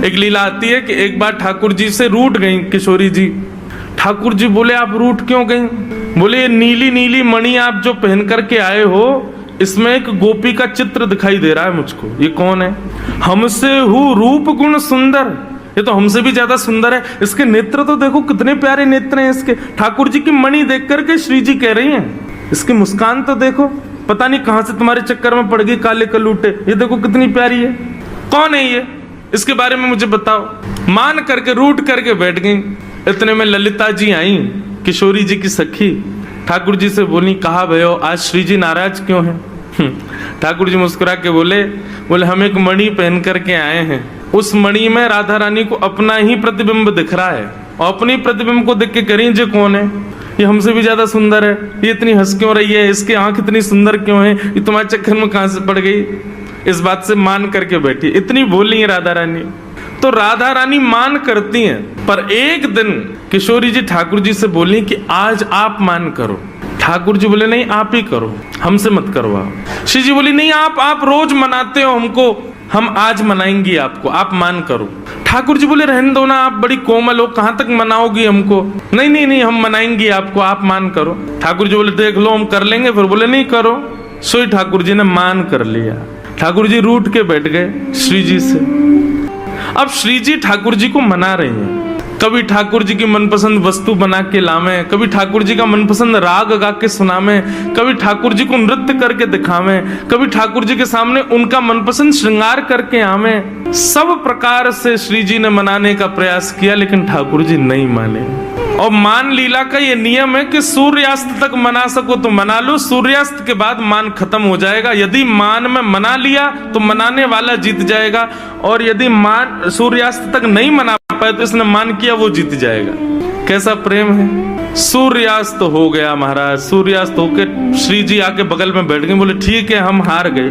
एक लीला आती है कि एक बार ठाकुर जी से रूठ गई किशोरी जी। ठाकुर जी बोले आप रूठ क्यों गई? बोले ये नीली नीली मणि आप जो पहन करके आए हो, इसमें एक गोपी का चित्र दिखाई दे रहा है मुझको। ये कौन है? हमसे हूँ रूप गुण सुंदर, ये तो हमसे भी ज्यादा सुंदर है। इसके नेत्र तो देखो कितने प्यारे नेत्र हैं इसके। ठाकुर जी की मणि देख करके श्री जी कह रही हैं, इसकी मुस्कान तो देखो, पता नहीं कहां से तुम्हारे चक्कर में पड़ गई काले कलूटे, ये देखो कितनी प्यारी है। कौन है ये? इसके बारे में मुझे बताओ। मान करके रूठ करके बैठ गई। इतने में ललिता जी आई, किशोरी जी की सखी। ठाकुर जी से बोली, कहा भयो आज श्री जी नाराज क्यों हैं? ठाकुर जी मुस्कुरा के बोले हम एक मणि पहन करके आए हैं, उस मणि में राधा रानी को अपना ही प्रतिबिंब दिख रहा है, और अपनी प्रतिबिंब को देख के करी जे कौन है? ये हमसे भी ज्यादा सुंदर है, ये इतनी हंस क्यों रही है, इसकी आंख इतनी सुंदर क्यों है, ये तुम्हारे चक्कर में कहां से पड़ गई? इस बात से मान करके बैठी। इतनी बोली है राधा रानी, तो राधा रानी मान करती हैं। पर एक दिन किशोरी जी ठाकुर जी से बोली कि आज आप मान करो। ठाकुर जी बोले नहीं आप ही करो, हमसे मत करवाओ। श्री जी बोली नहीं आप रोज मनाते हो हमको, हम आज मनाएंगी आपको, आप मान करो। ठाकुर जी बोले रहने दो ना, आप बड़ी कोमल हो, कहां तक मनाओगी हमको? नहीं हम मनाएंगी आपको, आप मान करो। ठाकुर जी बोले देख लो हम कर लेंगे। फिर बोले नहीं करो। सोई ठाकुर जी ने मान कर लिया। ठाकुर जी रूठ के बैठ गए श्री जी से। अब श्री जी ठाकुर जी को मना रहे हैं। कभी ठाकुर जी की मनपसंद वस्तु बना के लावे, कभी ठाकुर जी का मनपसंद राग गा के सुनावे, कभी ठाकुर जी को नृत्य करके दिखावे, कभी ठाकुर जी के सामने उनका मनपसंद श्रृंगार करके आवे। सब प्रकार से श्री जी ने मनाने का प्रयास किया, लेकिन ठाकुर जी नहीं माने। और मान लीला का ये नियम है कि सूर्यास्त तक मना सको तो मना लो, सूर्यास्त के बाद मान खत्म हो जाएगा। यदि मान में मना लिया तो मनाने वाला जीत जाएगा, और यदि मान सूर्यास्त तक नहीं मना पाए तो इसने मान किया वो जीत जाएगा। कैसा प्रेम है। सूर्यास्त हो गया महाराज, सूर्यास्त होके श्री जी आके बगल में बैठ गए। बोले ठीक है हम हार गए,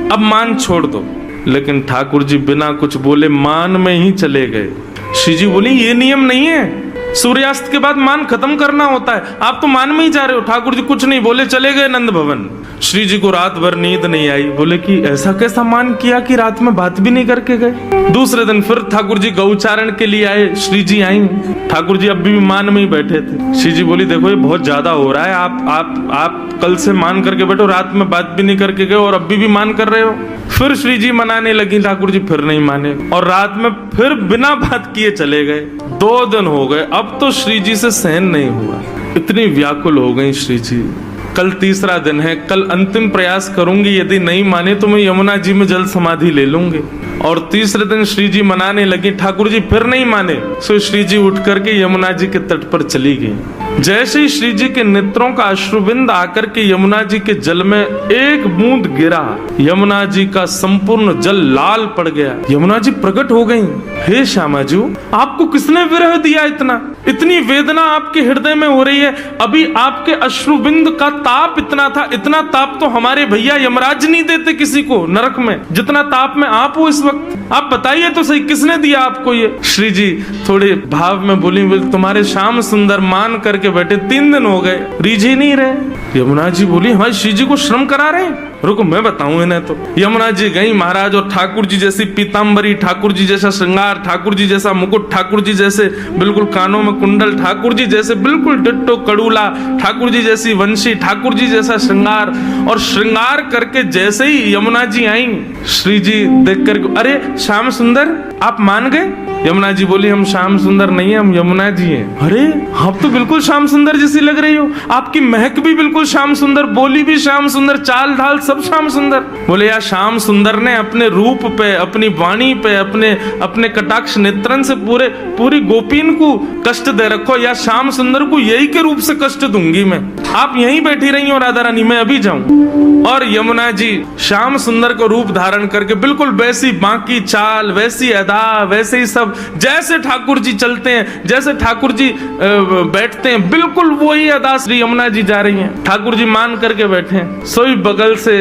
अब मान छोड़ दो। लेकिन ठाकुर जी बिना कुछ बोले मान में ही चले गए। श्री जी बोली ये नियम नहीं है, सूर्यास्त के बाद मान खत्म करना होता है, आप तो मान में ही जा रहे हो। ठाकुर जी कुछ नहीं बोले, चले गए नंद भवन। श्री जी को रात भर नींद नहीं आई। बोले कि ऐसा कैसा मान किया कि रात में बात भी नहीं करके गए। दूसरे दिन फिर ठाकुर जी गौचारण के लिए आए। श्री जी आई, ठाकुर जी अब भी मान में ही बैठे थे। श्री जी बोली देखो ये बहुत ज्यादा हो रहा है, आप कल से मान करके बैठो, रात में बात भी नहीं करके गए और अभी भी मान कर रहे हो। फिर श्री जी मनाने लगी, ठाकुर जी फिर नहीं माने, और रात में फिर बिना बात किए चले गए। 2 दिन हो गए, अब तो श्री जी से सहन नहीं हुआ, इतनी व्याकुल हो गई श्री जी। कल तीसरा दिन है, कल अंतिम प्रयास करूंगी, यदि नहीं माने तो मैं यमुना जी में जल समाधि ले लूंगी। और तीसरे दिन श्री जी मनाने लगी, ठाकुर जी फिर नहीं माने। सो श्री जी उठ करके यमुना जी के तट पर चली गई। जैसे ही श्री जी के नेत्रों का अश्रुबिंद आकर के यमुना जी के जल में एक बूंद गिरा, यमुना जी का संपूर्ण जल लाल पड़ गया। यमुना जी प्रकट हो गई। हे श्यामा जी, आपको किसने विरह दिया? इतनी वेदना आपके हृदय में हो रही है, अभी आपके अश्रुबिंद का ताप इतना था, इतना ताप तो हमारे भैया यमराज नहीं देते किसी को नरक में, जितना ताप में आप हो इस वक्त। आप बताइए तो सही, किसने दिया आपको ये? श्री जी थोड़े भाव में बोली तुम्हारे श्याम सुंदर मान करके बैठे 3 दिन हो गए, रीझ ही नहीं रहे। यमुना जी बोली हाँ श्री जी को श्रम करा रहे हैं, रुको मैं बताऊं इन्हें। तो यमुना जी गई महाराज, और ठाकुर जी जैसी पीताम्बरी, ठाकुर जी जैसा श्रृंगार, ठाकुर जी जैसा मुकुट, ठाकुर जी जैसे बिल्कुल कानों में कुंडल, ठाकुर जी जैसे बिल्कुल डिट्टो कड़ूला, ठाकुर जी जैसी वंशी, ठाकुर जी जैसा श्रृंगार। और श्रृंगार करके जैसे ही यमुना जी आई, श्री जी देख कर अरे श्याम सुंदर आप मान गए? यमुना जी बोली हम श्याम सुंदर नहीं है, हम यमुना जी हैं। अरे आप तो बिल्कुल श्याम सुंदर जैसी लग रही हो, आपकी महक भी बिल्कुल श्याम सुंदर, बोली भी श्याम सुंदर, चाल ढाल सब श्याम सुंदर। बोले यार श्याम सुंदर ने अपने रूप पे, अपनी वाणी पे, अपने कटाक्ष नेत्रन से पूरी गोपीन को कष्ट दे रखो, या श्याम सुंदर को यही के रूप से कष्ट दूंगी मैं। आप यहीं बैठी रही हो राधा रानी, मैं अभी जाऊं। और यमुना जी श्याम सुंदर को रूप धारण करके बिल्कुल वैसी बाकी चाल, वैसी अदा, वैसे ही सब, जैसे ठाकुर जी चलते हैं, जैसे ठाकुर जी बैठते हैं, बिल्कुल वही अदा श्री यमुना जी जा रही हैं। ठाकुर जी मान करके बैठे, सोई बगल से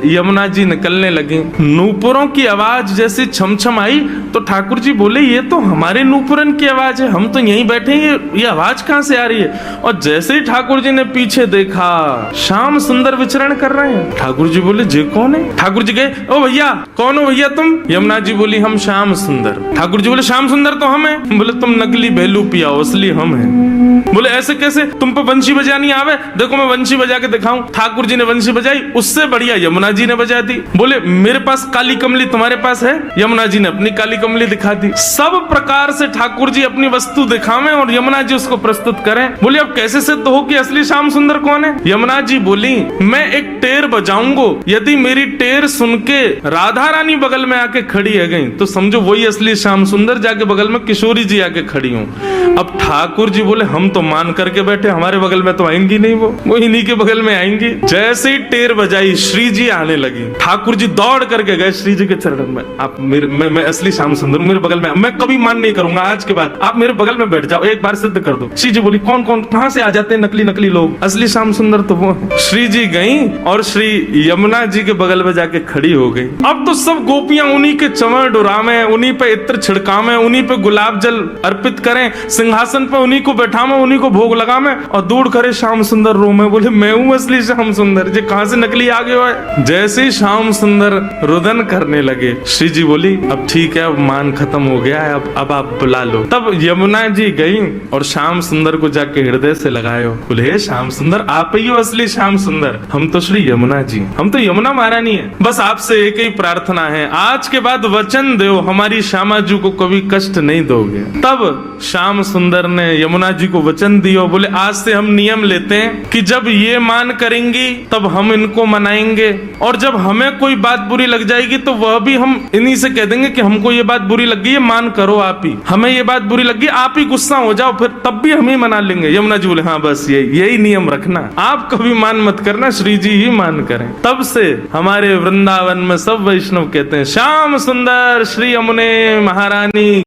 यमुना जी निकलने लगी। नूपुरों की आवाज जैसी छमछम आई तो ठाकुर जी बोले ये तो हमारे नूपुरन की आवाज है, हम तो यहीं बैठे हैं, ये आवाज कहां से आ रही है। और जैसे ही ठाकुर जी ने पीछे देखा, श्याम सुंदर विचरण कर रहे हैं। ठाकुर जी बोले जे कौन है। ठाकुर जी कहे ओ भैया कौन हो भैया तुम। यमुना जी बोली हम श्याम सुंदर। ठाकुर जी बोले श्याम सुंदर तो हम हैं। बोले तुम नकली भेलू पियाओ असली हम हैं। बोले ऐसे कैसे, तुम पे वंशी बजानी आवे, देखो मैं वंशी बजा के दिखाऊं। ठाकुर जी ने वंशी बजाई, उससे बढ़िया यमुना जी ने बजा दी। बोले मेरे पास काली कमली तुम्हारे पास है। यमुना जी ने अपनी काली कमली दिखा दी। सब प्रकार से ठाकुर जी अपनी वस्तु दिखावें और यमुना जी उसको प्रस्तुत करें। बोले अब कैसे सिद्ध हो कि असली श्याम सुंदर कौन है। यमुना जी बोली मैं एक टेर बजाऊंगो, यदि मेरी टेर सुन के राधा रानी बगल में आके खड़ी है गई तो समझो वही असली श्याम सुंदर, जाके बगल में किशोरी जी आके खड़ी हूं। अब ठाकुर जी बोले हम तो मान करके बैठे, हमारे बगल में तो आएंगी नहीं, वो इन्हीं के बगल में आएंगी। जैसे ही टेर बजाई श्री जी आने लगी, ठाकुर जी दौड़ करके गए श्री जी के चरणों में। आप मैं असली श्याम सुंदर मेरे बगल में, मैं कभी मान नहीं करूंगा आज के बाद, आप मेरे बगल में बैठ जाओ, एक बार सिद्ध कर दो। श्री जी बोली कौन कौन कहां से आ जाते हैं नकली नकली लोग, असली श्याम सुंदर तो वो है। श्री जी गई और श्री यमुना जी के बगल में जाके खड़ी हो गई। अब तो सब गोपियां उन्हीं के चंवर डुरावे, उन्हीं पे इत्र छिड़कावे, उन्हीं पे गुलाब जल अर्पित करें, सिंहासन पे उन्हीं को बैठावे, उन्हीं को भोग लगावे और दूर करे श्याम सुंदर रो में। बोले मैं हूं असली श्याम सुंदर, जे कहां से नकली आ गए हो। जैसे ही श्याम सुंदर रुदन करने लगे, श्री जी बोली अब ठीक है, अब मान खत्म हो गया है, अब आप बुला लो। तब यमुना जी गई और श्याम सुंदर को जाके हृदय से लगायो। बोले हे श्याम सुंदर आप ही हो असली श्याम सुंदर, हम तो श्री यमुना जी, हम तो यमुना महारानी है। बस आपसे एक ही प्रार्थना है, आज के बाद वचन दो हमारी श्यामा जी को कभी कष्ट नहीं दोगे। तब श्याम सुंदर ने यमुना जी को वचन दियो। बोले आज से हम नियम लेते हैं कि जब ये मान करेंगी तब हम इनको मनाएंगे, और जब हमें कोई बात बुरी लग जाएगी तो वह भी हम इन्हीं से कह देंगे कि हमको ये बात बुरी लग गई है, मान करो आप ही, हमें ये बात बुरी लग गई, आप ही गुस्सा हो जाओ, फिर तब भी हम ही मना लेंगे। यमुना जी बोले हाँ बस यही नियम रखना, आप कभी मान मत करना, श्री जी ही मान करें। तब से हमारे वृंदावन में सब वैष्णव कहते हैं श्याम सुंदर श्री यमुने महारानी